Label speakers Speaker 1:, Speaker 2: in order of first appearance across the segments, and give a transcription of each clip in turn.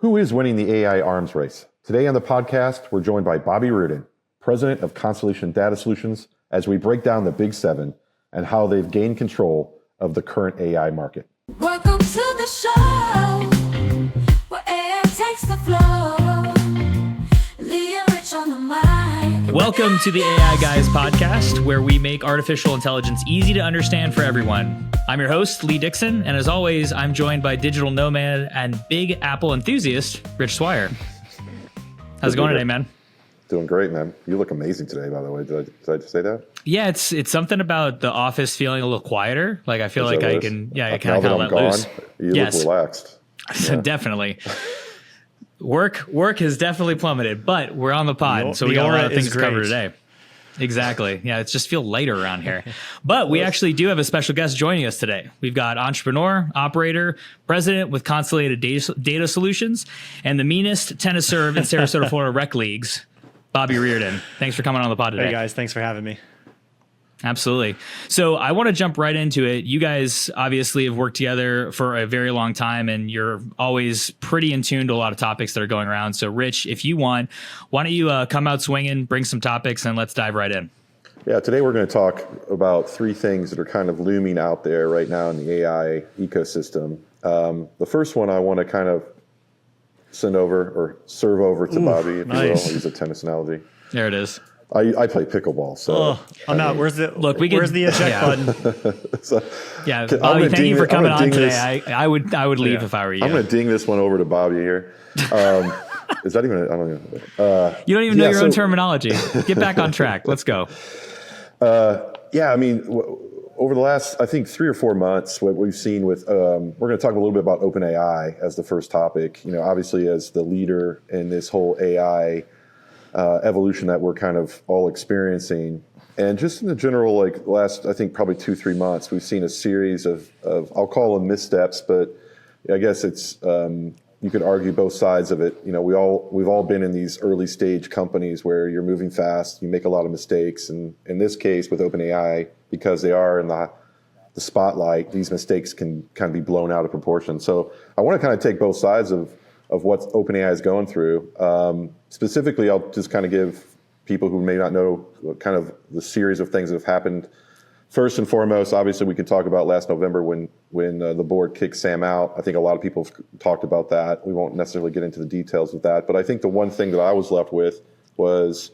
Speaker 1: Who is winning the AI arms race? Today on the podcast, we're joined by Bobby Reardon, president of Constellation Data Solutions, as we break down the Big Seven and how they've gained control of the current AI market.
Speaker 2: Welcome to the show, where AI takes the floor. Lee and Rich on the mic.
Speaker 3: Welcome to the AI Guys podcast, where we make artificial intelligence easy to understand for everyone. I'm your host, Lee Dixon, and as always, I'm joined by digital nomad and big Apple enthusiast, Rich Swire. How's it going today, man?
Speaker 1: Doing great, man. You look amazing today, by the way. Did I just say that?
Speaker 3: Yeah, it's something about the office feeling a little quieter. Like I feel like I can kind of let loose.
Speaker 1: You look relaxed.
Speaker 3: Yeah. Definitely. Work has definitely plummeted, but we're on the pod, so we got a lot of things to cover today. Exactly. Yeah, it's just feel lighter around here. But we actually do have a special guest joining us today. We've got entrepreneur, operator, president with Constellation Data Solutions, and the meanest tennis serve in Sarasota, Florida rec leagues, Bobby Reardon. Thanks for coming on the pod today.
Speaker 4: Hey guys, thanks for having me.
Speaker 3: Absolutely. So I want to jump right into it. You guys obviously have worked together for a very long time, and you're always pretty in tune to a lot of topics that are going around. So Rich, if you want, why don't you come out swinging, bring some topics, and let's dive right in.
Speaker 1: Yeah, today we're going to talk about three things that are kind of looming out there right now in the AI ecosystem. The first one I want to kind of serve over to Bobby, if you will. I'll use a tennis analogy.
Speaker 3: There it is.
Speaker 1: I play pickleball, so
Speaker 4: I'm not. Where's the where's the eject button?
Speaker 1: So,
Speaker 3: yeah, Bobby, thank you for coming on today. I would leave if I were you.
Speaker 1: I'm going to ding this one over to Bobby here. Is that even? I don't know.
Speaker 3: You don't even know your own terminology. Get back on track. Let's go.
Speaker 1: Yeah, I mean, over the last, I think, 3 or 4 months, what we've seen with, we're going to talk a little bit about OpenAI as the first topic. You know, obviously as the leader in this whole AI evolution that we're kind of all experiencing. And just in the general, like last, I think probably 2-3 months, we've seen a series of I'll call them missteps, but I guess it's, you could argue both sides of it. You know, we've all been in these early stage companies where you're moving fast, you make a lot of mistakes. And in this case with OpenAI, because they are in the spotlight, these mistakes can kind of be blown out of proportion. So I want to kind of take both sides of what OpenAI is going through. Specifically, I'll just kind of give people who may not know kind of the series of things that have happened. First and foremost, obviously, we could talk about last November when the board kicked Sam out. I think a lot of people have talked about that. We won't necessarily get into the details of that. But I think the one thing that I was left with was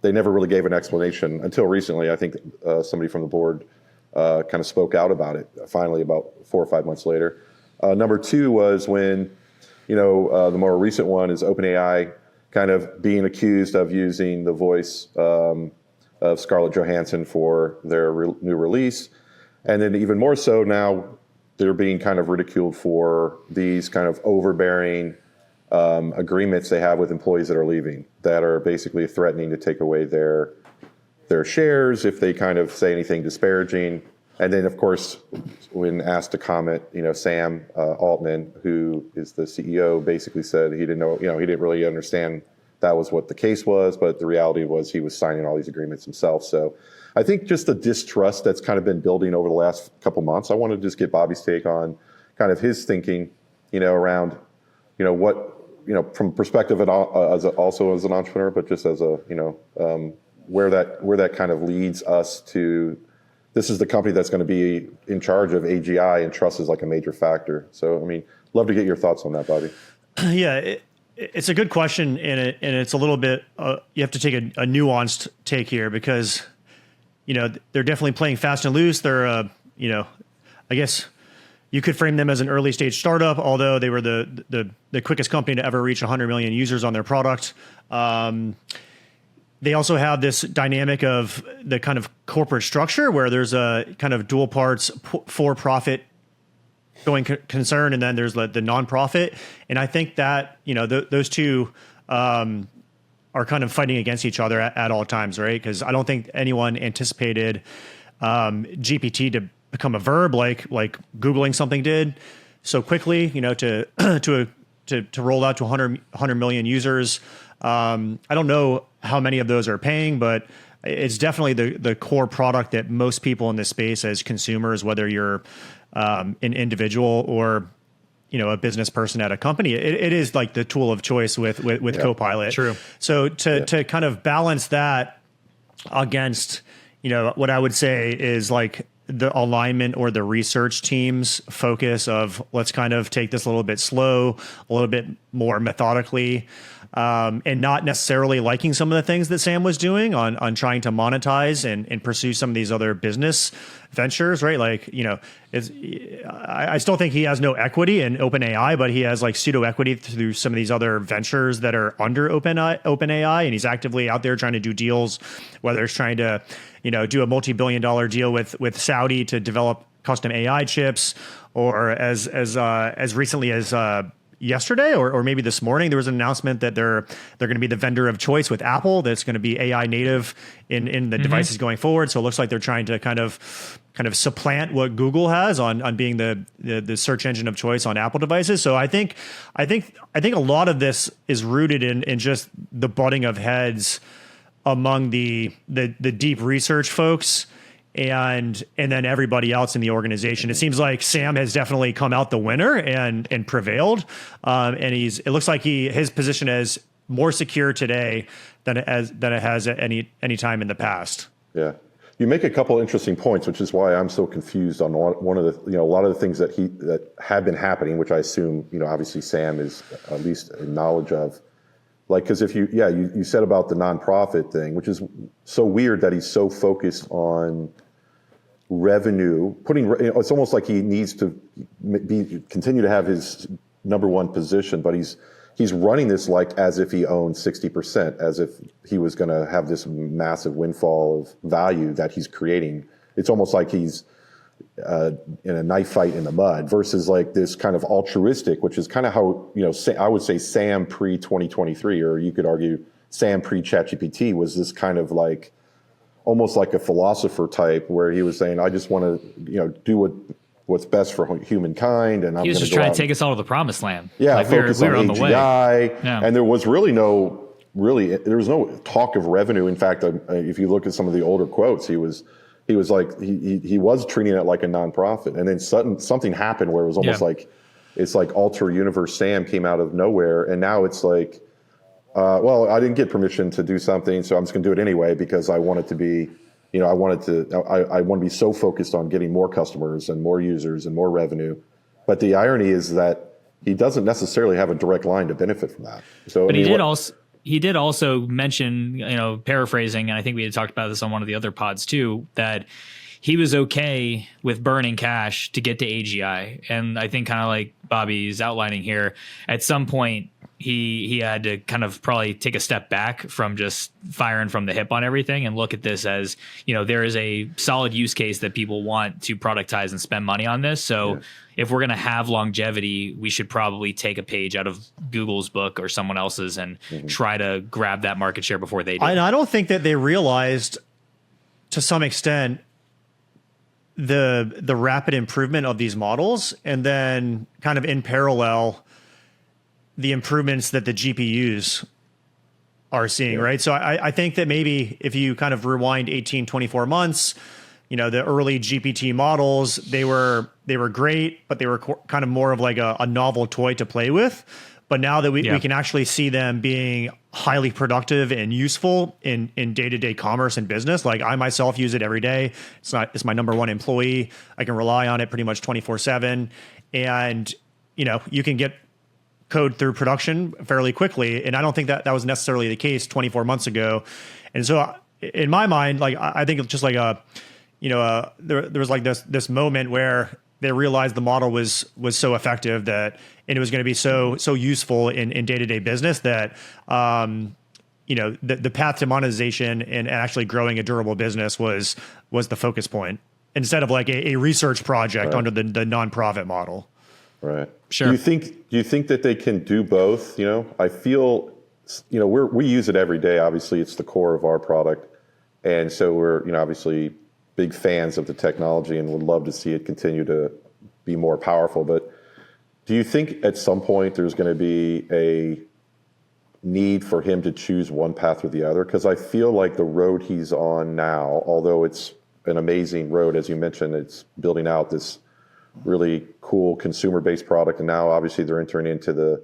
Speaker 1: they never really gave an explanation until recently. I think somebody from the board kind of spoke out about it, finally, about 4 or 5 months later. Number two was when the more recent one is OpenAI kind of being accused of using the voice of Scarlett Johansson for their new release. And then even more so now, they're being kind of ridiculed for these kind of overbearing agreements they have with employees that are leaving, that are basically threatening to take away their shares if they kind of say anything disparaging. And then, of course, when asked to comment, Sam Altman, who is the CEO, basically said he didn't know, he didn't really understand that was what the case was, but the reality was he was signing all these agreements himself. So I think just the distrust that's kind of been building over the last couple months, I want to just get Bobby's take on kind of his thinking, around, what, from perspective also as an entrepreneur, but just as a, where that kind of leads us to. This is the company that's going to be in charge of AGI, and trust is like a major factor. So, I mean, love to get your thoughts on that, Bobby.
Speaker 4: Yeah, it's a good question, and it's a little bit, you have to take a nuanced take here because, they're definitely playing fast and loose. They're, I guess you could frame them as an early stage startup, although they were the quickest company to ever reach 100 million users on their product. They also have this dynamic of the kind of corporate structure where there's a kind of dual parts for-profit going concern, and then there's the nonprofit. And I think that, those two are kind of fighting against each other at all times, right? Because I don't think anyone anticipated GPT to become a verb like Googling something did so quickly, to roll out to 100 million users. I don't know how many of those are paying, but it's definitely the core product that most people in this space as consumers, whether you're an individual or a business person at a company, it is like the tool of choice with Copilot.
Speaker 3: True.
Speaker 4: So to kind of balance that against, what I would say is like the alignment or the research team's focus of let's kind of take this a little bit slow, a little bit more methodically, and not necessarily liking some of the things that Sam was doing on trying to monetize and pursue some of these other business ventures, right? Like, I still think he has no equity in OpenAI, but he has like pseudo equity through some of these other ventures that are under OpenAI, and he's actively out there trying to do deals, whether it's trying to, do a multi-billion-dollar deal with Saudi to develop custom AI chips, or as recently as yesterday or maybe this morning, there was an announcement that they're going to be the vendor of choice with Apple. That's going to be AI native in the devices going forward. So it looks like they're trying to kind of supplant what Google has on being the search engine of choice on Apple devices. So I think a lot of this is rooted in just the butting of heads among the deep research folks and then everybody else in the organization. It seems like Sam has definitely come out the winner and prevailed. And it looks like his position is more secure today than it has at any time in the past.
Speaker 1: Yeah. You make a couple interesting points, which is why I'm so confused on one of the, a lot of the things that have been happening, which I assume, obviously Sam is at least in knowledge of. Like, because if you said about the nonprofit thing, which is so weird that he's so focused on revenue, it's almost like he needs to continue to have his number one position, but he's running this like as if he owned 60%, as if he was going to have this massive windfall of value that he's creating. It's almost like he's in a knife fight in the mud versus like this kind of altruistic, which is kind of how, I would say Sam pre-2023, or you could argue Sam pre-ChatGPT was this kind of like, almost like a philosopher type where he was saying, I just want to, do what's best for humankind. And
Speaker 3: he was just trying to take us all to the promised land.
Speaker 1: Yeah.
Speaker 3: Like
Speaker 1: focus
Speaker 3: we were
Speaker 1: on
Speaker 3: on the way.
Speaker 1: Yeah. And there was there was no talk of revenue. In fact, if you look at some of the older quotes, he was like, he was treating it like a nonprofit. And then something happened where it was almost like, it's like alter universe Sam came out of nowhere. And now it's like, well, I didn't get permission to do something, so I'm just going to do it anyway because I want it to be, I want to be so focused on getting more customers and more users and more revenue. But the irony is that he doesn't necessarily have a direct line to benefit from that. So,
Speaker 3: but he did also mention, paraphrasing, and I think we had talked about this on one of the other pods too, that he was okay with burning cash to get to AGI. And I think kind of like Bobby's outlining here, at some point he had to kind of probably take a step back from just firing from the hip on everything and look at this as, there is a solid use case that people want to productize and spend money on this. So if we're going to have longevity, we should probably take a page out of Google's book or someone else's and try to grab that market share before they do.
Speaker 4: I don't think that they realized to some extent the rapid improvement of these models, and then kind of in parallel, the improvements that the GPUs are seeing, right? So I think that maybe if you kind of rewind 18, 24 months, the early GPT models, they were great, but they were kind of more of like a novel toy to play with. But now that we can actually see them being highly productive and useful in day-to-day commerce and business. Like I myself use it every day. It's my number one employee. I can rely on it pretty much 24/7. And, you can get code through production fairly quickly. And I don't think that was necessarily the case 24 months ago. And so in my mind, like, I think it's just like there was like this moment where they realized the model was so effective and it was going to be so useful in day-to-day business that, the path to monetization and actually growing a durable business was the focus point instead of like a research project under the nonprofit model.
Speaker 1: Right.
Speaker 3: Sure.
Speaker 1: Do you think that they can do both? I feel, we use it every day. Obviously, it's the core of our product. And so we're, obviously big fans of the technology and would love to see it continue to be more powerful. But do you think at some point there's going to be a need for him to choose one path or the other? Because I feel like the road he's on now, although it's an amazing road, as you mentioned, it's building out this really cool consumer-based product, and now obviously they're entering into the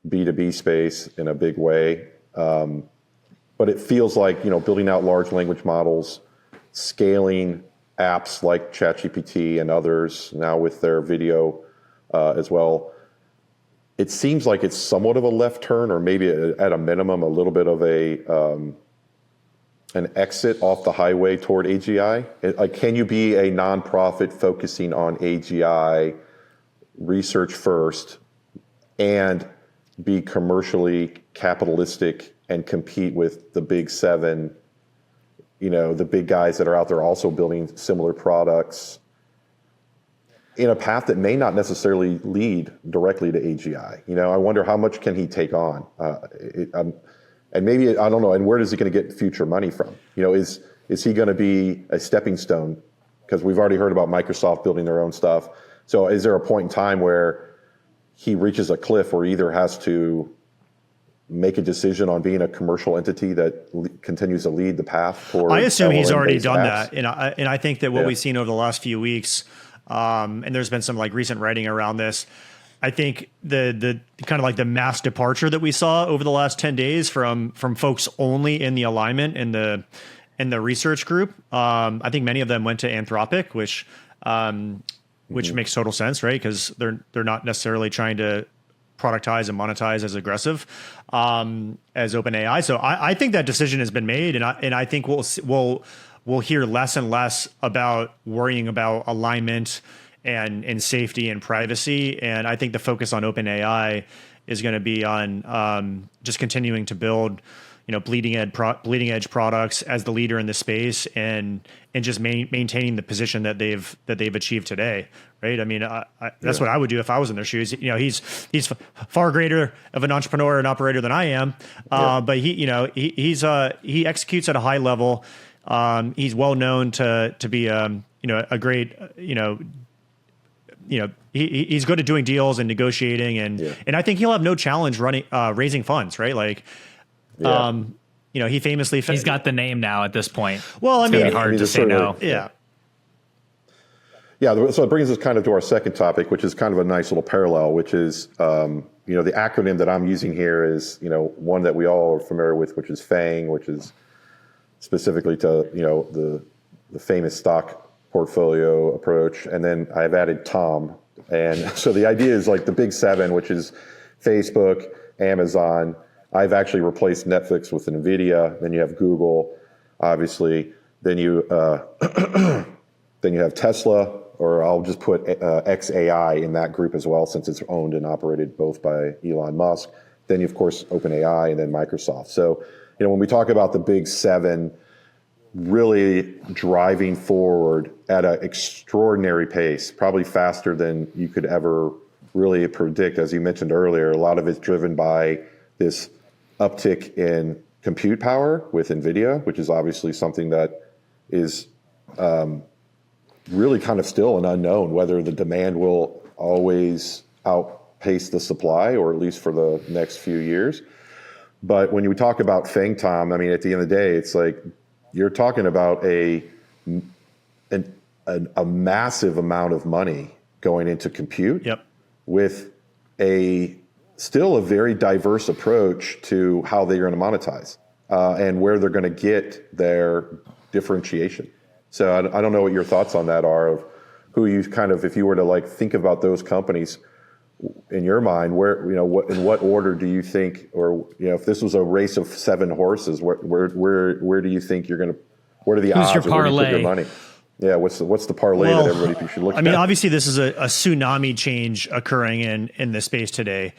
Speaker 1: B2B space in a big way. But it feels like, building out large language models, scaling apps like ChatGPT and others now with their video as well. It seems like it's somewhat of a left turn, or maybe at a minimum a little bit of an exit off the highway toward AGI. Like, can you be a nonprofit focusing on AGI research first and be commercially capitalistic and compete with the big seven, the big guys that are out there also building similar products in a path that may not necessarily lead directly to AGI? I wonder how much can he take on? And maybe, I don't know, and where is he going to get future money from? Is he going to be a stepping stone? Because we've already heard about Microsoft building their own stuff. So is there a point in time where he reaches a cliff where he either has to make a decision on being a commercial entity that continues to lead the path toward?
Speaker 4: I assume he's already
Speaker 1: LLM-based
Speaker 4: done
Speaker 1: apps?
Speaker 4: that. And I think that what we've seen over the last few weeks, and there's been some recent writing around this, I think the kind of the mass departure that we saw over the last 10 days from folks only in the alignment in the research group. I think many of them went to Anthropic, which makes total sense, right? Because they're not necessarily trying to productize and monetize as aggressive as OpenAI. So I think that decision has been made, and I think we'll hear less and less about worrying about alignment and safety and privacy. And I think the focus on OpenAI is going to be on just continuing to build, bleeding edge products as the leader in the space, and just maintaining the position that they've achieved today. Right. I mean, that's what I would do if I was in their shoes. He's far greater of an entrepreneur and operator than I am. But he executes at a high level. He's well known to be a great he's good at doing deals and negotiating, and I think he'll have no challenge raising funds, right? He famously
Speaker 3: he's got the name now at this point.
Speaker 4: Well,
Speaker 3: it's gonna be hard to say no.
Speaker 4: Yeah.
Speaker 1: Yeah, so it brings us kind of to our second topic, which is kind of a nice little parallel, which is, the acronym that I'm using here is, one that we all are familiar with, which is FANG, which is specifically to, the famous stock portfolio approach. And then I've added TOM. And so the idea is the big seven, which is Facebook, Amazon. I've actually replaced Netflix with Nvidia. Then you have Google, obviously. Then you have Tesla, or I'll just put XAI in that group as well, since it's owned and operated both by Elon Musk. Then you, of course, OpenAI, and then Microsoft. So, when we talk about the big seven really driving forward at an extraordinary pace, probably faster than you could ever really predict, as you mentioned earlier, a lot of it's driven by this uptick in compute power with Nvidia, which is obviously something that is really kind of still an unknown, whether the demand will always outpace the supply, or at least for the next few years. But when you talk about FANG, Tom, I mean, at the end of the day, it's you're talking about a massive amount of money going into compute.
Speaker 4: Yep.
Speaker 1: With still a very diverse approach to how they're going to monetize and where they're going to get their differentiation. So I don't know what your thoughts on that are, of who you kind of, if you were to think about those companies in your mind, where, in what order do you think, or, if this was a race of 7 horses, where do you think you're going to, what are the odds?
Speaker 3: Who's your parlay?
Speaker 1: Where do you put your monay? Yeah, what's the parlay that everybody should look at?
Speaker 4: I mean, obviously this is a tsunami change occurring in the space today.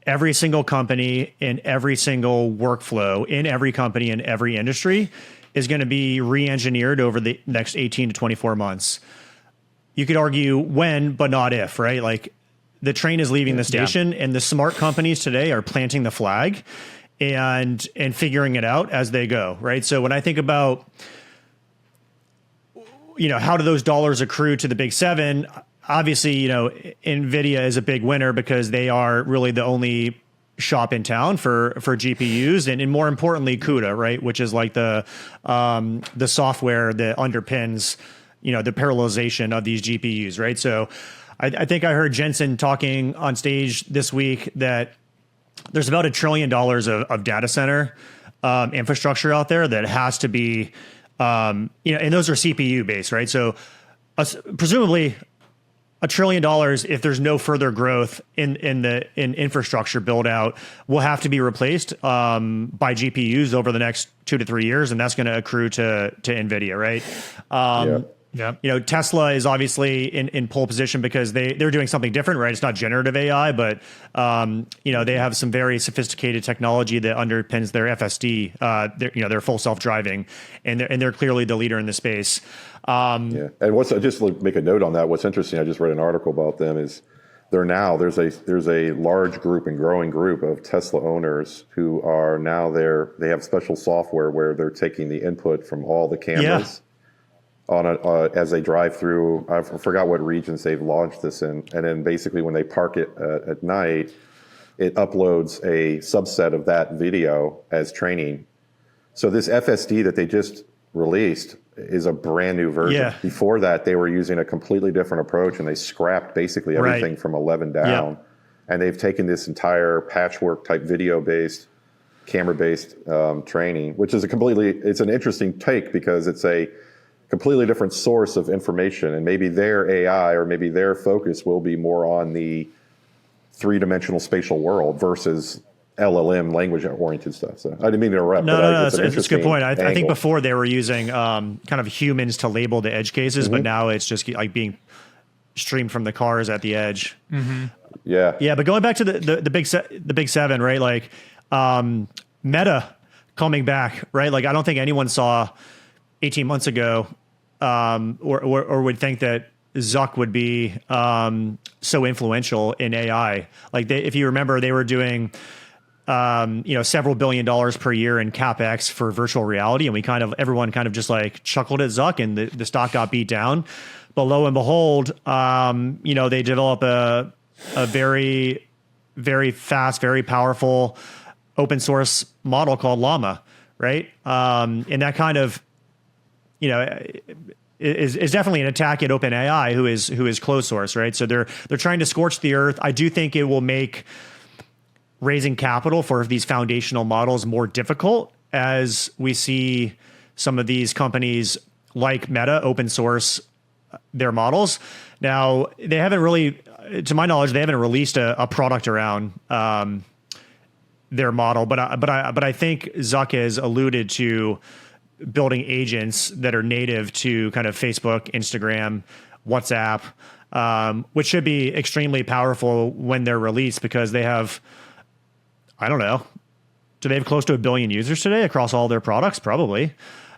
Speaker 4: Every single company in every single workflow in every company in every industry is going to be re-engineered over the next 18 to 24 months. You could argue when, but not if, right? The train is leaving the station, and the smart companies today are planting the flag and figuring it out as they go, right? So when I think about, how do those dollars accrue to the big seven? Obviously, Nvidia is a big winner because they are really the only shop in town for GPUs, and more importantly, CUDA, right, which is the software that underpins the parallelization of these GPUs, right? So I think I heard Jensen talking on stage this week that there's about $1 trillion of data center infrastructure out there that has to be, and those are CPU based, right? So presumably $1 trillion, if there's no further growth in infrastructure build out, will have to be replaced by GPUs over the next 2 to 3 years, and that's going to accrue to Nvidia, right? Yeah. Tesla is obviously in pole position because they're doing something different, right? It's not generative AI, but they have some very sophisticated technology that underpins their FSD, their full self-driving, and they're clearly the leader in the space.
Speaker 1: And just to make a note on that, what's interesting, I just read an article about them, is there's a large group and growing group of Tesla owners who are now they have special software where they're taking the input from all the cameras as they drive through. I forgot what regions they've launched this in, and then basically when they park it at night, it uploads a subset of that video as training. So this FSD that they just released is a brand new version.
Speaker 4: Yeah.
Speaker 1: Before that, they were using a completely different approach, and they scrapped basically everything from 11 down. And they've taken this entire patchwork type video-based, camera-based training, which is it's an interesting take because it's a completely different source of information, and maybe their AI or maybe their focus will be more on the three-dimensional spatial world versus LLM language-oriented stuff. So I didn't mean to interrupt.
Speaker 4: No, it's a good point. I think before they were using kind of humans to label the edge cases, but now it's just like being streamed from the cars at the edge.
Speaker 3: Mm-hmm.
Speaker 1: Yeah.
Speaker 4: But going back to the big seven, right? Like Meta coming back, right? Like I don't think anyone saw 18 months ago or would think that Zuck would be so influential in AI. Like if you remember, they were doing several $1 billion per year in CapEx for virtual reality. And everyone kind of just like chuckled at Zuck, and the stock got beat down. But lo and behold, they develop a very, very fast, very powerful open source model called Llama, right? And that kind of, is definitely an attack at OpenAI, who is closed source, right? So they're trying to scorch the earth. I do think it will make raising capital for these foundational models more difficult as we see some of these companies like Meta open source their models. Now, they haven't really, to my knowledge, they haven't released a product around their model, but I think Zuck has alluded to building agents that are native to kind of Facebook, Instagram, WhatsApp, which should be extremely powerful when they're released because they have, I don't know, do they have close to 1 billion users today across all their products? Probably.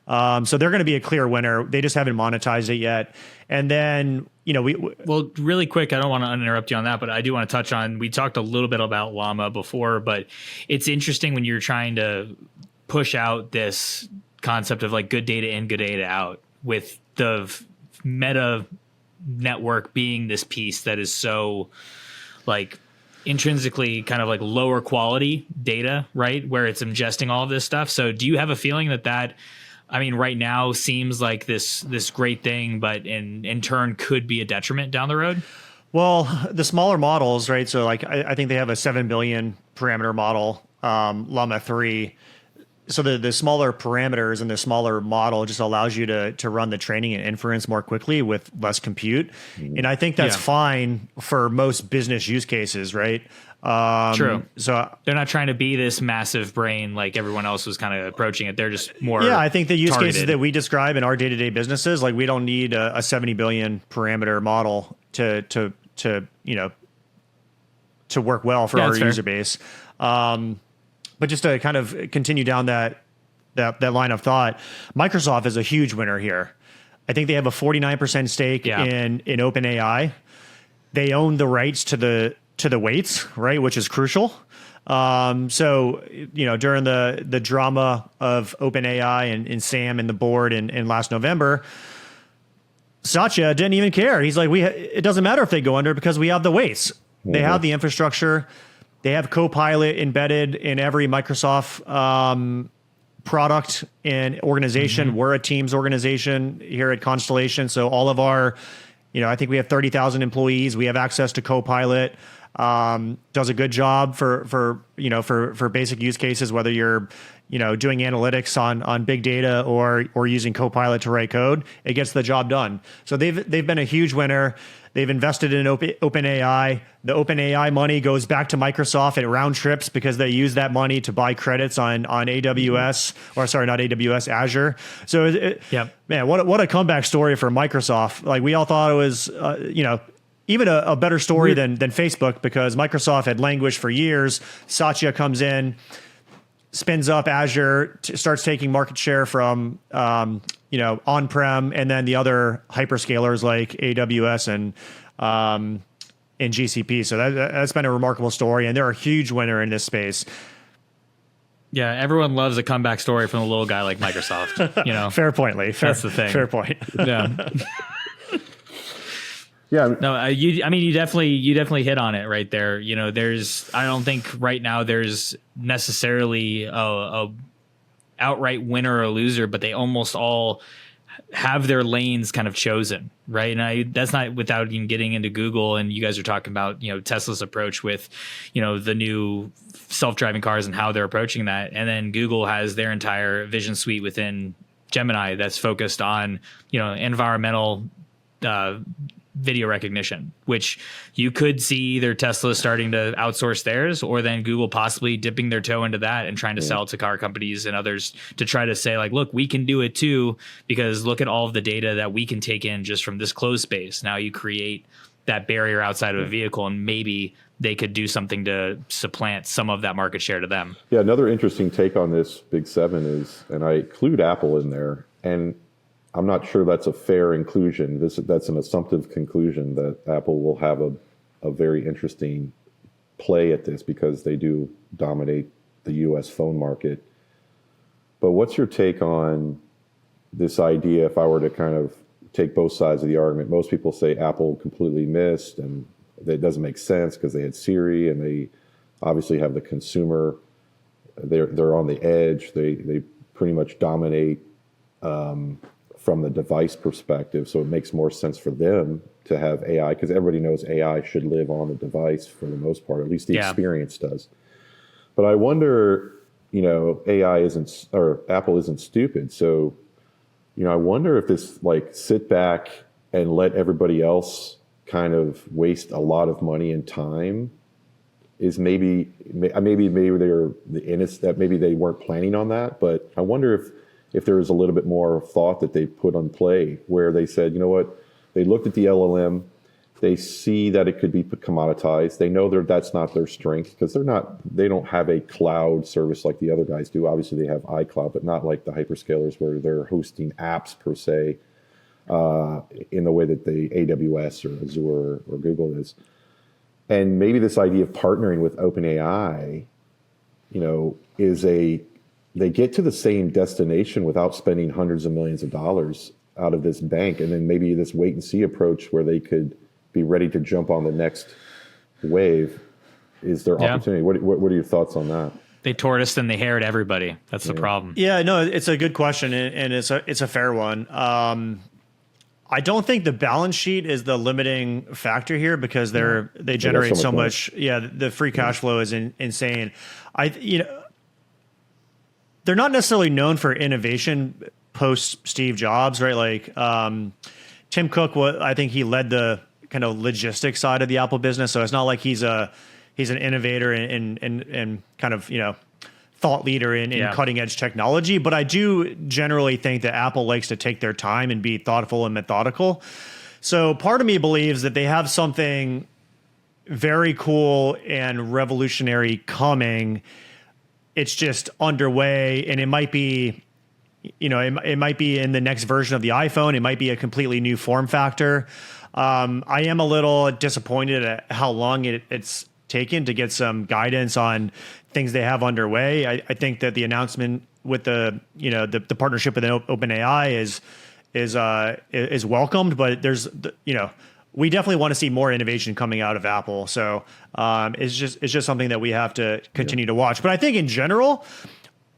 Speaker 4: So they're going to be a clear winner. They just haven't monetized it yet. And then,
Speaker 3: well, really quick, I don't want to interrupt you on that, but I do want to touch on, we talked a little bit about Llama before, but it's interesting when you're trying to push out this concept of like good data in, good data out, with the Meta network being this piece that is so like intrinsically kind of like lower quality data, right? Where it's ingesting all of this stuff. So do you have a feeling that right now seems like this great thing, but in turn could be a detriment down the road?
Speaker 4: Well, the smaller models, right? So like I think they have a 7 billion parameter model, Llama 3. So the smaller parameters and the smaller model just allows you to run the training and inference more quickly with less compute. And I think that's fine for most business use cases, right?
Speaker 3: True.
Speaker 4: So
Speaker 3: they're not trying to be this massive brain like everyone else was kind of approaching it. They're just more
Speaker 4: I think the use
Speaker 3: targeted
Speaker 4: cases that we describe in our day-to-day businesses, like we don't need a 70 billion parameter model to work well for our user base. But just to kind of continue down that line of thought, Microsoft is a huge winner here. I think they have a 49% stake in OpenAI. They own the rights to the weights, right, which is crucial. So during the drama of OpenAI and Sam and the board in last November, Satya didn't even care. He's like, it doesn't matter if they go under because we have the weights. They have the infrastructure. They have Copilot embedded in every Microsoft product and organization. We're a Teams organization here at Constellation, so all of our I think we have 30,000 employees. We have access to Copilot. Does a good job for basic use cases, whether you're doing analytics on big data or using Copilot to write code. It gets the job done. So they've been a huge winner. They've invested in OpenAI. The OpenAI money goes back to Microsoft. It round trips because they use that money to buy credits on AWS, or sorry, not AWS, Azure. So man, what a comeback story for Microsoft. Like, we all thought it was, even a better story than Facebook, because Microsoft had languished for years. Satya comes in, spins up Azure, starts taking market share from on-prem, and then the other hyperscalers like AWS and GCP. So that's been a remarkable story, and they're a huge winner in this space.
Speaker 3: Yeah, everyone loves a comeback story from a little guy like Microsoft.
Speaker 4: Fair point, Lee.
Speaker 3: That's the thing.
Speaker 4: Fair point.
Speaker 3: Yeah.
Speaker 1: Yeah.
Speaker 3: No, you definitely hit on it right there. I don't think right now there's necessarily a outright winner or loser, but they almost all have their lanes kind of chosen, right? And that's not without even getting into Google, and you guys are talking about, Tesla's approach with, the new self-driving cars and how they're approaching that. And then Google has their entire vision suite within Gemini that's focused on, environmental, video recognition, which you could see either Tesla starting to outsource theirs, or then Google possibly dipping their toe into that and trying to sell to car companies and others to try to say, like, look, we can do it too, because look at all of the data that we can take in just from this closed space. Now you create that barrier outside of a vehicle, and maybe they could do something to supplant some of that market share to them.
Speaker 1: Yeah, another interesting take on this Big Seven is, and I include Apple in there, and I'm not sure that's a fair inclusion. That's an assumptive conclusion that Apple will have a very interesting play at this, because they do dominate the US phone market. But what's your take on this idea, if I were to kind of take both sides of the argument? Most people say Apple completely missed, and that doesn't make sense because they had Siri, and they obviously have the consumer. They're on the edge. They pretty much dominate from the device perspective. So it makes more sense for them to have AI, because everybody knows AI should live on the device for the most part, at least the experience does. But I wonder, AI isn't, or Apple isn't stupid. So, I wonder if this, like, sit back and let everybody else kind of waste a lot of money and time is maybe they're the innocent, that maybe they weren't planning on that. But I wonder if there was a little bit more thought that they put on play, where they said, you know what, they looked at the LLM, they see that it could be commoditized. They know that's not their strength, because they don't have a cloud service like the other guys do. Obviously they have iCloud, but not like the hyperscalers where they're hosting apps per se, in the way that the AWS or Azure or Google is. And maybe this idea of partnering with OpenAI, they get to the same destination without spending hundreds of millions of dollars out of this bank. And then maybe this wait and see approach, where they could be ready to jump on the next wave, is their opportunity. What are your thoughts on that?
Speaker 3: They tortoised and they haired everybody. That's the problem.
Speaker 4: Yeah, no, it's a good question, and it's a fair one. I don't think the balance sheet is the limiting factor here, because they generate so much. Yeah, the free cash flow is insane. They're not necessarily known for innovation post Steve Jobs, right? Like, Tim Cook, I think he led the kind of logistics side of the Apple business. So it's not like he's an innovator and kind of, thought leader in cutting edge technology. But I do generally think that Apple likes to take their time and be thoughtful and methodical. So part of me believes that they have something very cool and revolutionary coming. It's just underway, and it might be, it might be in the next version of the iPhone. It might be a completely new form factor. I am a little disappointed at how long it's taken to get some guidance on things they have underway. I think that the announcement with the partnership with OpenAI is welcomed, but there's we definitely want to see more innovation coming out of Apple. So it's just something that we have to continue to watch. But I think in general,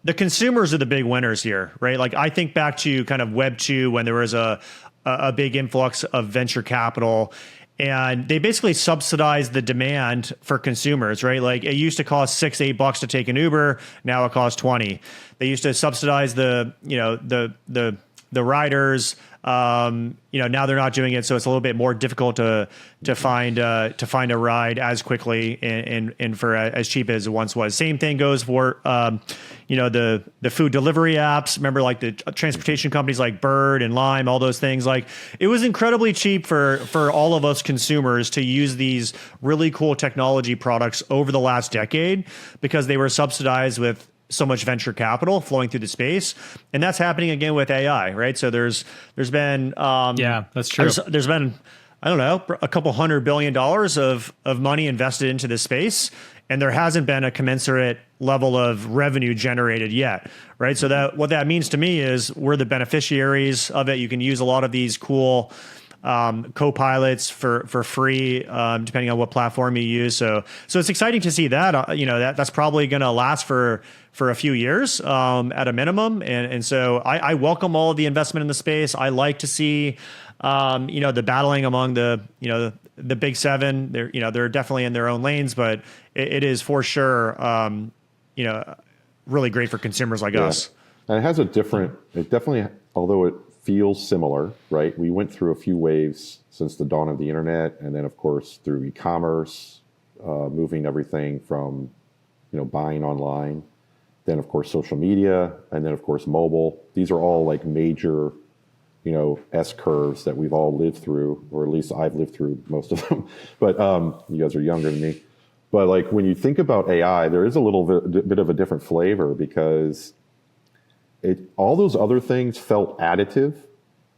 Speaker 4: the consumers are the big winners here, right? Like, I think back to kind of Web 2, when there was a a big influx of venture capital. And they basically subsidize the demand for consumers, right? Like it used to cost $6-8 to take an Uber. Now it costs 20. They used to subsidize the riders. Now they're not doing it, so it's a little bit more difficult to find a ride as quickly and for as cheap as it once was. Same thing goes for the food delivery apps. Remember, like the transportation companies like Bird and Lime, all those things. Like it was incredibly cheap for all of us consumers to use these really cool technology products over the last decade because they were subsidized with so much venture capital flowing through the space, and that's happening again with AI, right? So there's been
Speaker 3: that's true.
Speaker 4: There's been, I don't know, a couple $100 billion of money invested into this space, and there hasn't been a commensurate level of revenue generated yet, right? So that what that means to me is we're the beneficiaries of it. You can use a lot of these cool co-pilots for free, depending on what platform you use. So it's exciting to see that. That's probably going to last for a few years at a minimum. And so I welcome all of the investment in the space. I like to see the battling among the big seven. They're definitely in their own lanes, but it is for sure really great for consumers like us.
Speaker 1: And it definitely, although it feels similar, right? We went through a few waves since the dawn of the internet, and then of course through e-commerce, moving everything from buying online, then of course social media, and then of course mobile. These are all like major S curves that we've all lived through, or at least I've lived through most of them. But you guys are younger than me. But like when you think about AI, there is a little bit of a different flavor because all those other things felt additive,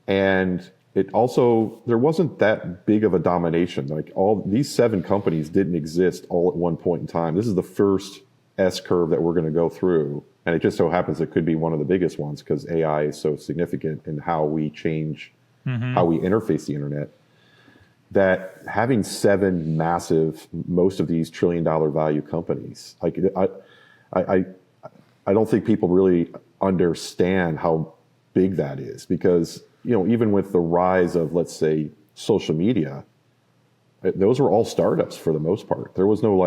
Speaker 1: and there wasn't that big of a domination. Like all these 7 companies didn't exist all at one point in time. This is the first S curve that we're going to go through, and it just so happens it could be one of the biggest ones because AI is so significant in how we change, how we interface the internet. That having 7 massive, most of these $1 trillion value companies, like I don't think people really understand how big that is because even with the rise of, let's say, social media, those were all startups for the most part. There was no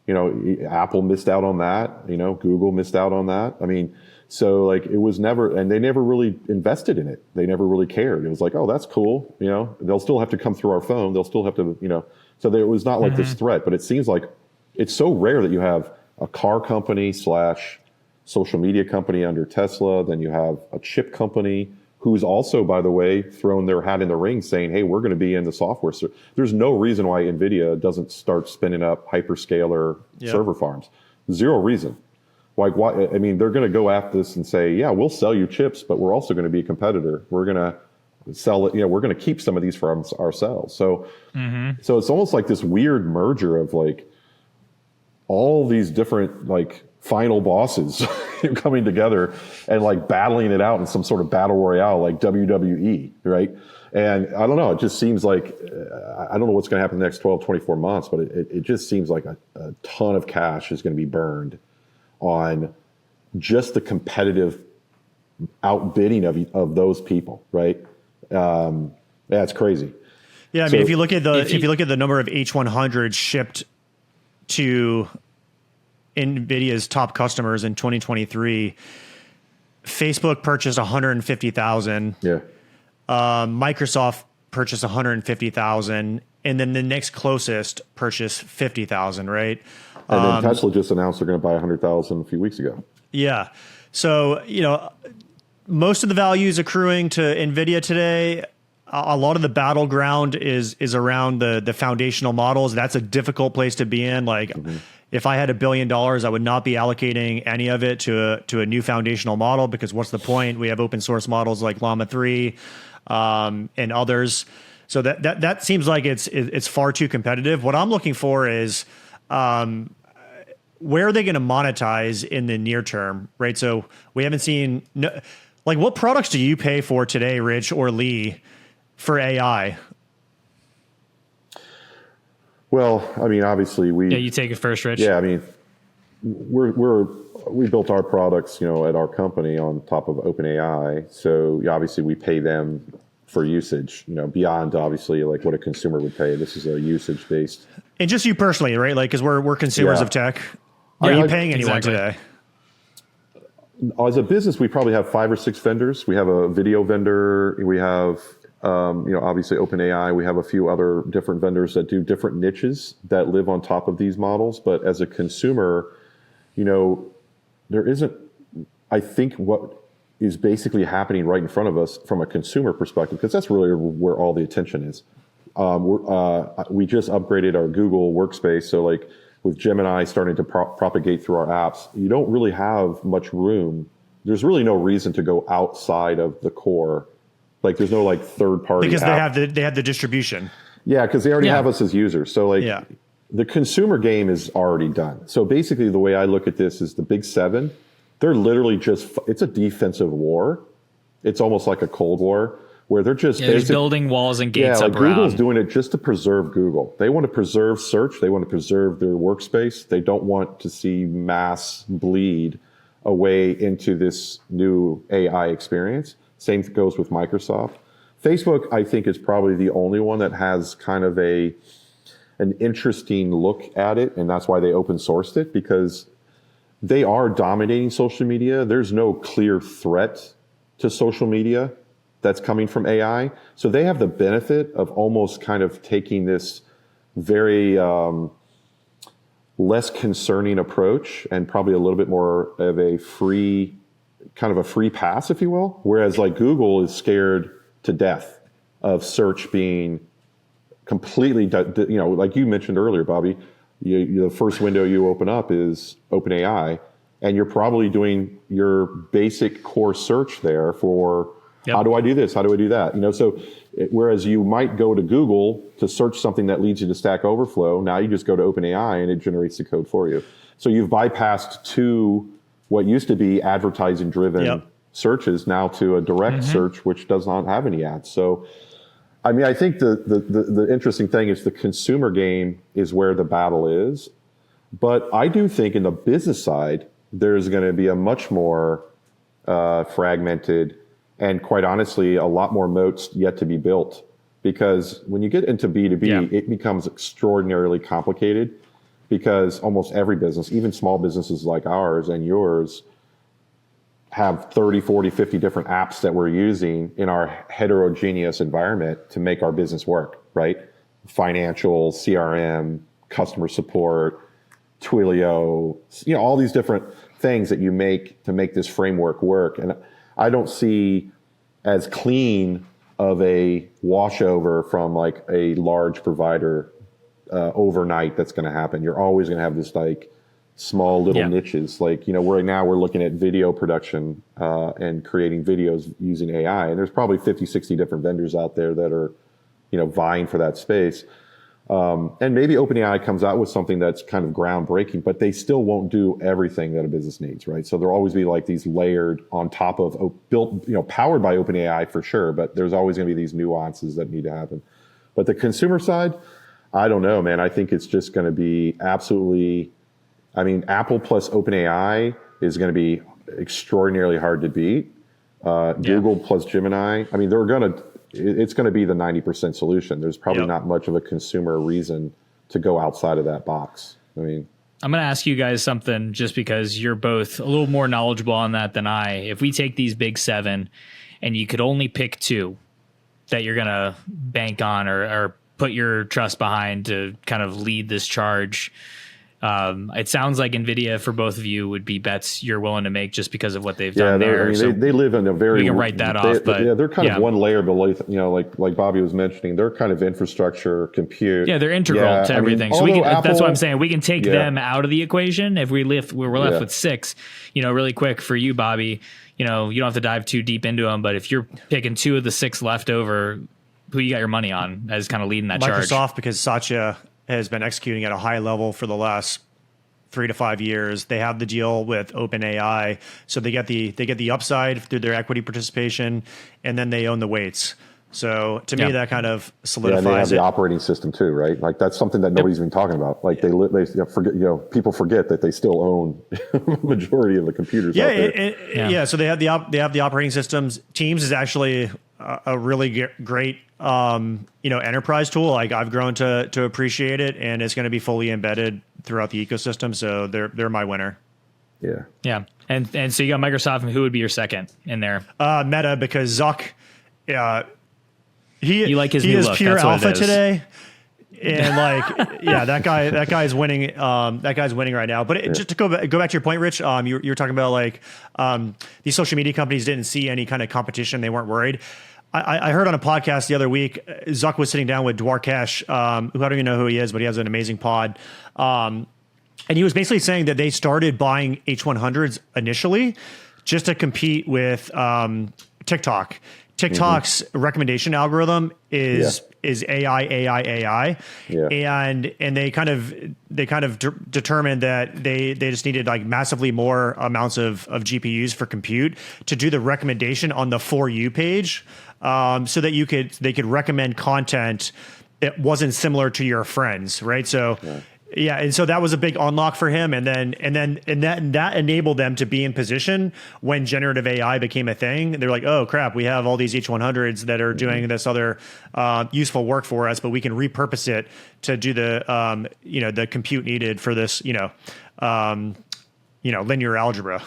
Speaker 1: Apple missed out on that, Google missed out on that. I mean, so like it was never, and they never really invested in it. They never really cared. It was like, oh, that's cool. They'll still have to come through our phone. They'll still have to, so there was not like this threat, but it seems like it's so rare that you have a car company / social media company under Tesla. Then you have a chip company who's also, by the way, thrown their hat in the ring saying, hey, we're going to be in the software. So there's no reason why Nvidia doesn't start spinning up hyperscaler server farms. Zero reason. Like, why? I mean, they're going to go after this and say, yeah, we'll sell you chips, but we're also going to be a competitor. We're going to sell it. We're going to keep some of these for ourselves. So, so it's almost like this weird merger of like all these different like final bosses coming together and like battling it out in some sort of battle royale like WWE, right? And I don't know, it just seems like, I don't know what's going to happen in the next 12, 24 months, but it just seems like a ton of cash is going to be burned on just the competitive outbidding of those people, right? Yeah, it's crazy.
Speaker 4: Yeah, I mean, if you look at the number of H100s shipped to Nvidia's top customers in 2023, Facebook purchased 150,000.
Speaker 1: Yeah.
Speaker 4: Microsoft purchased 150,000, and then the next closest purchased 50,000. Right.
Speaker 1: And then Tesla just announced they're going to buy 100,000 a few weeks ago.
Speaker 4: Yeah. So most of the value is accruing to Nvidia today. A lot of the battleground is around the foundational models. That's a difficult place to be in. Like, if I had $1 billion, I would not be allocating any of it to a new foundational model because what's the point? We have open source models like Llama 3 and others. So that seems like it's far too competitive. What I'm looking for is where are they going to monetize in the near term, right? So we haven't seen like what products do you pay for today, Rich or Lee, for AI?
Speaker 1: Well, I mean, obviously
Speaker 3: you take it first, Rich.
Speaker 1: Yeah, I mean, we built our products, at our company on top of OpenAI. So obviously we pay them for usage, beyond obviously like what a consumer would pay. This is a usage based.
Speaker 4: And just you personally, right? Like, because we're consumers of tech. Are you paying anyone today?
Speaker 1: As a business, we probably have 5 or 6 vendors. We have a video vendor. We have, obviously OpenAI. We have a few other different vendors that do different niches that live on top of these models. But as a consumer, there isn't, I think what is basically happening right in front of us from a consumer perspective, because that's really where all the attention is. We just upgraded our Google workspace. So like with Gemini starting to propagate through our apps, you don't really have much room. There's really no reason to go outside of the core. Like there's no like third party
Speaker 4: because
Speaker 1: app.
Speaker 4: they have the distribution.
Speaker 1: Yeah, because they already have us as users. So like the consumer game is already done. So basically the way I look at this is the big 7, they're literally it's a defensive war. It's almost like a Cold War where they're just
Speaker 3: building walls and gates up around.
Speaker 1: Google's doing it just to preserve Google. They want to preserve search. They want to preserve their workspace. They don't want to see mass bleed away into this new AI experience. Same goes with Microsoft. Facebook, I think, is probably the only one that has kind of an interesting look at it, and that's why they open sourced it, because they are dominating social media. There's no clear threat to social media that's coming from AI. So they have the benefit of almost kind of taking this very less concerning approach and probably a little bit more of a free pass, if you will. Whereas like Google is scared to death of search being completely, like you mentioned earlier, Bobby, the first window you open up is OpenAI, and you're probably doing your basic core search there for how do I do this? How do I do that? So whereas you might go to Google to search something that leads you to Stack Overflow, now you just go to OpenAI and it generates the code for you. So you've bypassed what used to be advertising driven searches now to a direct search, which does not have any ads. So, I mean, I think the interesting thing is the consumer game is where the battle is. But I do think in the business side, there's going to be a much more fragmented and, quite honestly, a lot more moats yet to be built. Because when you get into B2B, it becomes extraordinarily complicated, because almost every business, even small businesses like ours and yours, have 30, 40, 50 different apps that we're using in our heterogeneous environment to make our business work, right? Financial, CRM, customer support, Twilio, all these different things that you make to make this framework work. And I don't see as clean of a washover from like a large provider overnight that's going to happen. You're always going to have this like small little niches. Like, right now we're looking at video production and creating videos using AI. And there's probably 50, 60 different vendors out there that are, vying for that space. And maybe OpenAI comes out with something that's kind of groundbreaking, but they still won't do everything that a business needs, right? So there'll always be like these layered on top of built, powered by OpenAI for sure, but there's always going to be these nuances that need to happen. But the consumer side, I don't know, man. I think it's just going to be absolutely, Apple plus OpenAI is going to be extraordinarily hard to beat. Google plus Gemini, it's going to be the 90% solution. There's probably not much of a consumer reason to go outside of that box. I'm going
Speaker 3: to ask you guys something just because you're both a little more knowledgeable on that than I. If we take these big 7 and you could only pick 2 that you're going to bank on or put your trust behind to kind of lead this charge, it sounds like Nvidia for both of you would be bets you're willing to make just because of what they've done there.
Speaker 1: They live in a very.
Speaker 3: We can write that off, but
Speaker 1: they're kind of one layer below. Like Bobby was mentioning, they're kind of infrastructure, compute.
Speaker 3: Yeah, they're integral to everything. So that's what I'm saying. We can take them out of the equation. If we're left with 6, really quick for you, Bobby. You don't have to dive too deep into them, but if you're picking 2 of the 6 left over, who you got your money on as kind of leading that charge?
Speaker 4: Microsoft, because Satya has been executing at a high level for the last 3 to 5 years. They have the deal with OpenAI, so they get the upside through their equity participation, and then they own the weights. So to me, that kind of solidifies
Speaker 1: and they have
Speaker 4: it.
Speaker 1: the operating system too, right? Like that's something that nobody's been talking about. Like they forget, people forget that they still own the majority of the computers out there.
Speaker 4: So they have the operating systems. Teams is actually a really great enterprise tool. Like I've grown to appreciate it, and it's going to be fully embedded throughout the ecosystem. So they're my winner.
Speaker 1: Yeah.
Speaker 3: Yeah. And so you got Microsoft, and who would be your second in there?
Speaker 4: Meta, because Zuck,
Speaker 3: you like his
Speaker 4: he
Speaker 3: new
Speaker 4: is
Speaker 3: look.
Speaker 4: pure
Speaker 3: That's what
Speaker 4: alpha
Speaker 3: it is.
Speaker 4: today. And like, yeah, that guy's winning. That guy's winning right now. But just to go back to your point, Rich, you're talking about like these social media companies didn't see any kind of competition. They weren't worried. I heard on a podcast the other week, Zuck was sitting down with Dwarkesh, who I don't even know who he is, but he has an amazing pod. And he was basically saying that they started buying H100s initially just to compete with TikTok. TikTok's recommendation algorithm is AI, and they kind of determined that they just needed like massively more amounts of GPUs for compute to do the recommendation on the For You page, so that they could recommend content that wasn't similar to your friends, right? So. Yeah, and so that was a big unlock for him, and that enabled them to be in position when generative AI became a thing. They're like, oh crap, we have all these H100s that are doing this other useful work for us, but we can repurpose it to do the the compute needed for this linear algebra.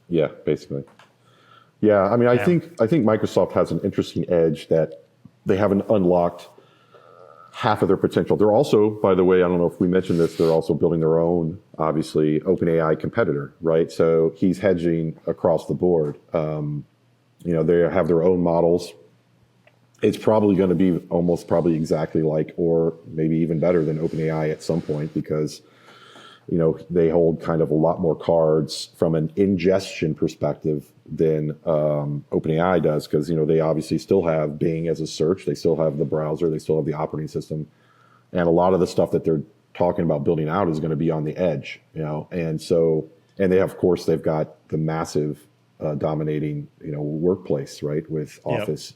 Speaker 1: Yeah, basically. Yeah, I mean, I think Microsoft has an interesting edge that they haven't unlocked half of their potential. They're also, by the way, I don't know if we mentioned this, they're also building their own, obviously, OpenAI competitor, right? So he's hedging across the board. They have their own models. It's probably going to be almost probably exactly like, or maybe even better than OpenAI at some point, because they hold kind of a lot more cards from an ingestion perspective than OpenAI does, because they obviously still have Bing as a search, they still have the browser, they still have the operating system, and a lot of the stuff that they're talking about building out is going to be on the edge, and they have, of course, they've got the massive dominating workplace, right, with Office.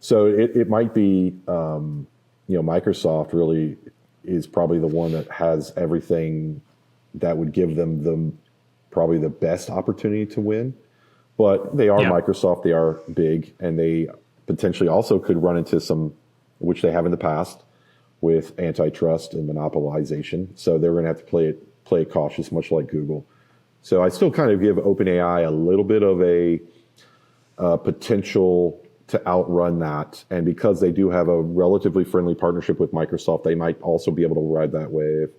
Speaker 1: So it might be Microsoft really is probably the one that has everything that would give them probably the best opportunity to win. But they are Microsoft, they are big, and they potentially also could run into some, which they have in the past, with antitrust and monopolization. So they're going to have to play it cautious, much like Google. So I still kind of give OpenAI a little bit of a potential to outrun that. And because they do have a relatively friendly partnership with Microsoft, they might also be able to ride that wave.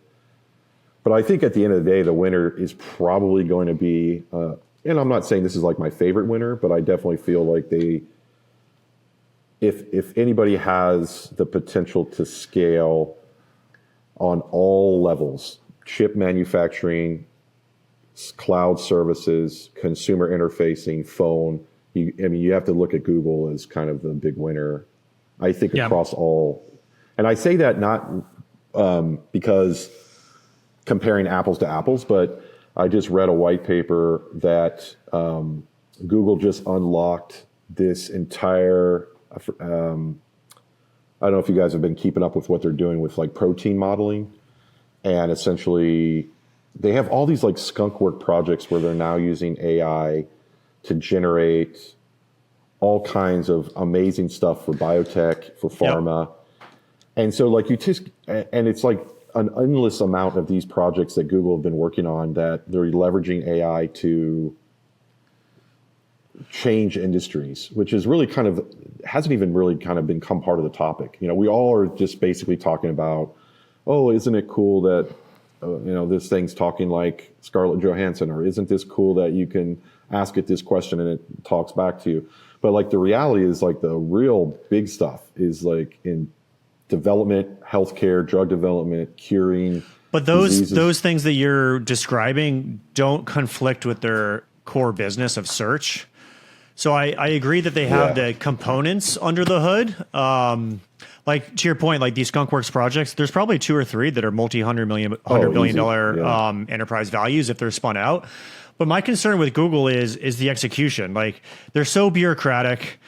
Speaker 1: But I think at the end of the day, the winner is probably going to be, and I'm not saying this is like my favorite winner, but I definitely feel like if anybody has the potential to scale on all levels, chip manufacturing, cloud services, consumer interfacing, phone, you have to look at Google as kind of the big winner, I think, across all. And I say that not because comparing apples to apples, but I just read a white paper that Google just unlocked this entire, I don't know if you guys have been keeping up with what they're doing with like protein modeling. And essentially, they have all these like skunkwork projects where they're now using AI to generate all kinds of amazing stuff for biotech, for pharma. And so like and it's like an endless amount of these projects that Google have been working on that they're leveraging AI to change industries, which is really kind of, hasn't even really kind of become part of the topic. We all are just basically talking about, oh, isn't it cool that, this thing's talking like Scarlett Johansson, or isn't this cool that you can ask it this question and it talks back to you? But like the reality is like the real big stuff is like in development, healthcare, drug development, curing.
Speaker 4: But those things that you're describing don't conflict with their core business of search. So I agree that they have the components under the hood. Like to your point, like these skunkworks projects, there's probably 2 or 3 that are $100 billion enterprise values if they're spun out. But my concern with Google is the execution. Like they're so bureaucratic.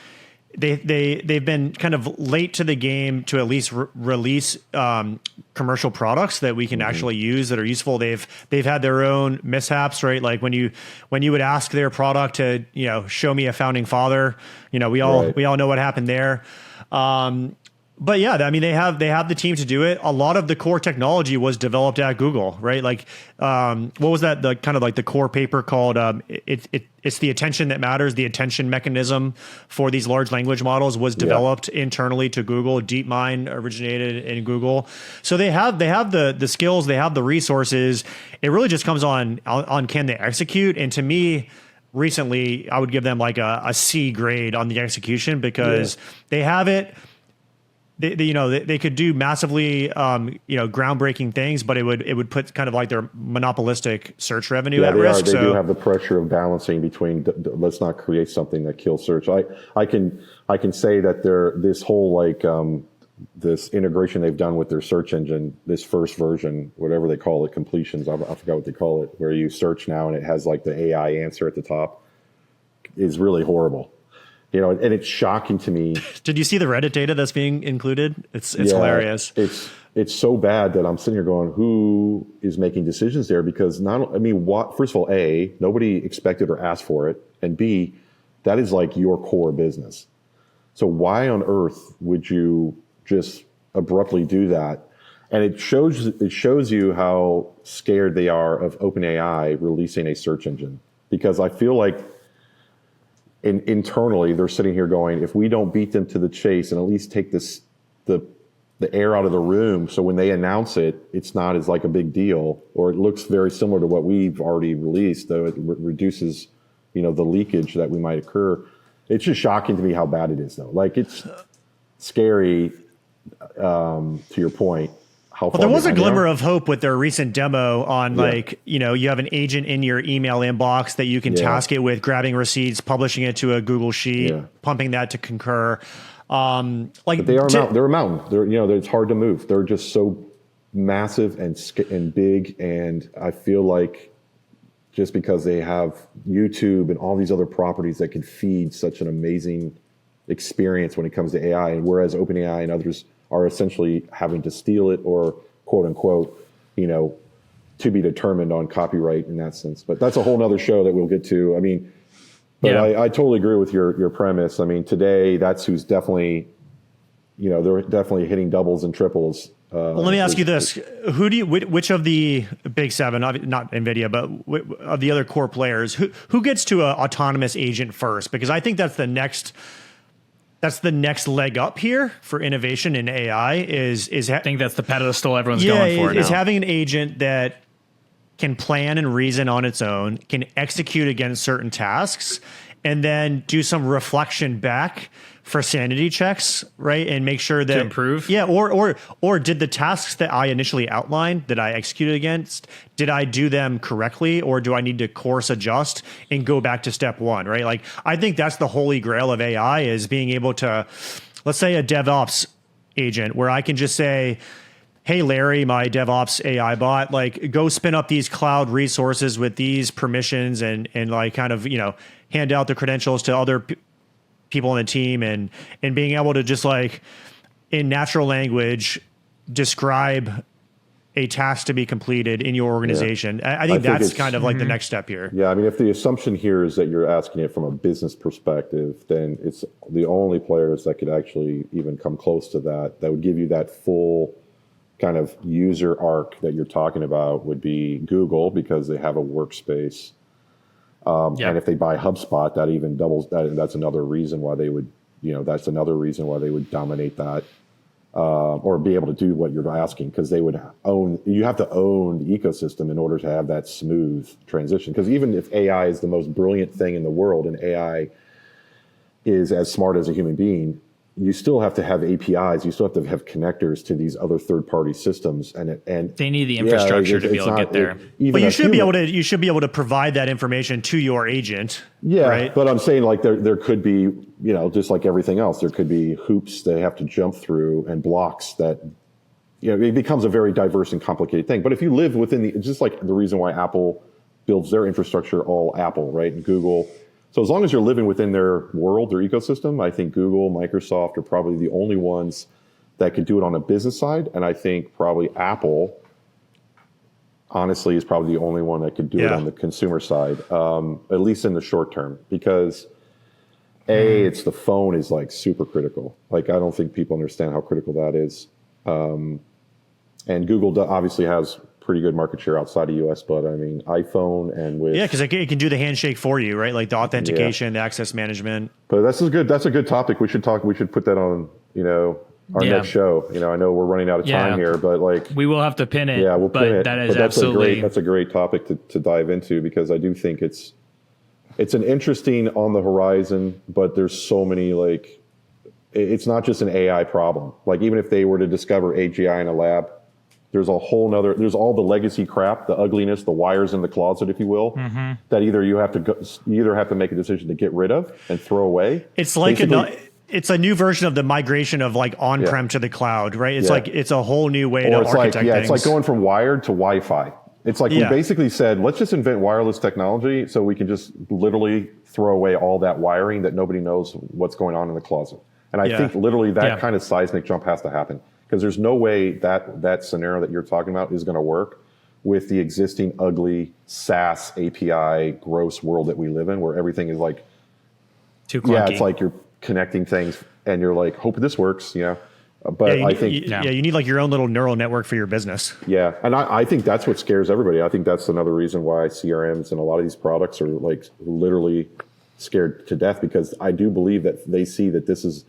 Speaker 4: they've been kind of late to the game to at least release commercial products that we can actually use that are useful. They've had their own mishaps, right? Like when you would ask their product to, show me a founding father, we all know what happened there. But yeah, I mean, they have the team to do it. A lot of the core technology was developed at Google, right? Like, what was that? The kind of like the core paper called it's the attention that matters. The attention mechanism for these large language models was developed internally to Google. DeepMind originated in Google, so they have the skills, they have the resources. It really just comes on can they execute? And to me, recently, I would give them like a C grade on the execution because they have it. They could do massively, groundbreaking things, but it would put kind of like their monopolistic search revenue at risk.
Speaker 1: They do have the pressure of balancing between let's not create something that kills search. I can say that this whole this integration they've done with their search engine, this first version, whatever they call it, completions, I forgot what they call it, where you search now and it has like the AI answer at the top, is really horrible. And it's shocking to me.
Speaker 4: Did you see the Reddit data that's being included? It's hilarious.
Speaker 1: It's so bad that I'm sitting here going, who is making decisions there? Because first of all, A, nobody expected or asked for it, and B, that is like your core business. So why on earth would you just abruptly do that? And it shows you how scared they are of OpenAI releasing a search engine, because I feel like internally they're sitting here going, if we don't beat them to the chase and at least take the air out of the room, so when they announce it, it's not as like a big deal, or it looks very similar to what we've already released, though it reduces the leakage that we might occur. It's just shocking to me how bad it is, though. Like, it's scary, to your point.
Speaker 4: Well, there was a glimmer of hope with their recent demo on you have an agent in your email inbox that you can task it with grabbing receipts, publishing it to a Google Sheet, pumping that to Concur.
Speaker 1: But they're a mountain. It's hard to move. They're just so massive and big. And I feel like just because they have YouTube and all these other properties that can feed such an amazing experience when it comes to AI, and whereas OpenAI and others are essentially having to steal it or quote unquote, to be determined on copyright in that sense. But that's a whole nother show that we'll get to. I totally agree with your premise. Today that's who's definitely, they're definitely hitting doubles and triples.
Speaker 4: Well, let me ask you this. Which of the big seven, not Nvidia, but of the other core players, who gets to an autonomous agent first? Because I think that's the next leg up here for innovation in AI I
Speaker 3: think that's the pedestal everyone's going for now.
Speaker 4: Is having an agent that can plan and reason on its own, can execute against certain tasks, and then do some reflection back for sanity checks, right? And make sure that
Speaker 3: to improve.
Speaker 4: Yeah, or did the tasks that I initially outlined that I executed against, did I do them correctly, or do I need to course adjust and go back to step one, right? Like, I think that's the holy grail of AI, is being able to, let's say a DevOps agent, where I can just say, hey, Larry, my DevOps AI bot, like, go spin up these cloud resources with these permissions and like kind of, hand out the credentials to other people on the team, and being able to just like in natural language describe a task to be completed in your organization. I think that's kind of like the next step here.
Speaker 1: Yeah. If the assumption here is that you're asking it from a business perspective, then it's the only players that could actually even come close to that would give you that full kind of user arc that you're talking about would be Google, because they have a workspace. And if they buy HubSpot, that even doubles that. And that's another reason why they would, dominate that, or be able to do what you're asking, because you have to own the ecosystem in order to have that smooth transition. Because even if AI is the most brilliant thing in the world, and AI is as smart as a human being, you still have to have APIs. You still have to have connectors to these other third-party systems, and
Speaker 3: they need the infrastructure to be able to get there.
Speaker 4: But you should be able to provide that information to your agent.
Speaker 1: Yeah,
Speaker 4: right?
Speaker 1: But I'm saying, like, there could be, just like everything else, there could be hoops they have to jump through and blocks that, it becomes a very diverse and complicated thing. But if you live within just like the reason why Apple builds their infrastructure all Apple, right, and Google. So as long as you're living within their world, their ecosystem, I think Google, Microsoft are probably the only ones that could do it on a business side. And I think probably Apple, honestly, is probably the only one that could do it on the consumer side, at least in the short term, because it's the phone is like super critical. Like, I don't think people understand how critical that is. And Google obviously has pretty good market share outside of US, but I mean, iPhone and with
Speaker 4: because it can do the handshake for you, right? Like the authentication, the access management.
Speaker 1: But that's a good topic. We should put that on, our next show. I know we're running out of time here, but like
Speaker 3: we will have to pin it.
Speaker 1: Yeah, we'll pin it.
Speaker 3: That is
Speaker 1: but
Speaker 3: absolutely
Speaker 1: that's a great topic to dive into, because I do think it's an interesting on the horizon, but there's so many, like, it's not just an AI problem. Like, even if they were to discover AGI in a lab, there's a whole nother, there's all the legacy crap, the ugliness, the wires in the closet, if you will, that either you have to make a decision to get rid of and throw away.
Speaker 4: It's like it's a new version of the migration of like on-prem to the cloud, right? It's like, it's a whole new way to architect things.
Speaker 1: It's like going from wired to Wi-Fi. It's like we basically said, let's just invent wireless technology so we can just literally throw away all that wiring that nobody knows what's going on in the closet. And I think literally that kind of seismic jump has to happen, because there's no way that scenario that you're talking about is going to work with the existing ugly SaaS API gross world that we live in, where everything is like
Speaker 3: too clunky.
Speaker 1: Yeah, it's like you're connecting things and you're like, hope this works, But I think
Speaker 4: you need like your own little neural network for your business.
Speaker 1: Yeah, and I think that's what scares everybody. I think that's another reason why CRMs and a lot of these products are like literally scared to death, because I do believe that they see that this is.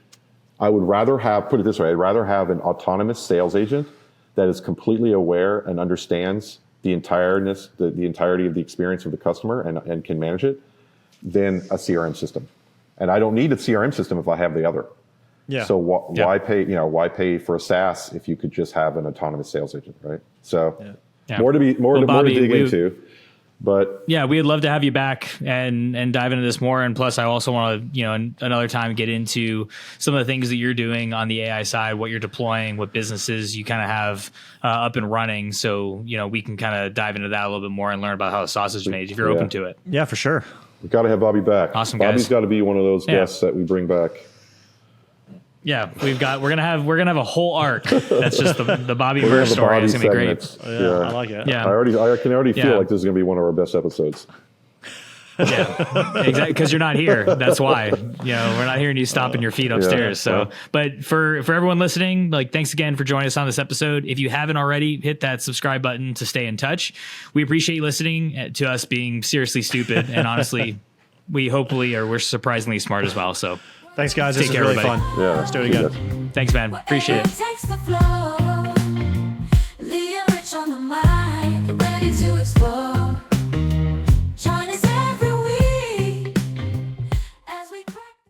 Speaker 1: I would rather have, put it this way, I'd rather have an autonomous sales agent that is completely aware and understands the entirety of the experience of the customer and can manage it, than a CRM system. And I don't need a CRM system if I have the other.
Speaker 4: Yeah.
Speaker 1: So why pay for a SaaS if you could just have an autonomous sales agent, right? So more to dig into. But
Speaker 3: yeah, we'd love to have you back and dive into this more. And plus, I also want to, another time get into some of the things that you're doing on the AI side, what you're deploying, what businesses you kind of have up and running. So, we can kind of dive into that a little bit more and learn about how the sausage is made if you're open to it.
Speaker 4: Yeah, for sure.
Speaker 1: We've got to have Bobby back.
Speaker 3: Awesome,
Speaker 1: Bobby's got to be one of those guests that we bring back.
Speaker 3: Yeah, we're gonna have a whole arc. That's just the Bobby verse story. It's gonna be great.
Speaker 4: I like it.
Speaker 3: Yeah,
Speaker 1: I can already feel like this is gonna be one of our best episodes.
Speaker 3: Yeah, exactly. Because you're not here. That's why. We're not hearing you stomping your feet upstairs. But for everyone listening, like, thanks again for joining us on this episode. If you haven't already, hit that subscribe button to stay in touch. We appreciate you listening to us being seriously stupid, and honestly, we're surprisingly smart as well. So.
Speaker 4: Thanks, guys. This is really fun.
Speaker 1: Yeah,
Speaker 4: let's do it again.
Speaker 3: Thanks, man. Appreciate it.
Speaker 2: Takes the flow, Leah Rich on the mic, ready to explode.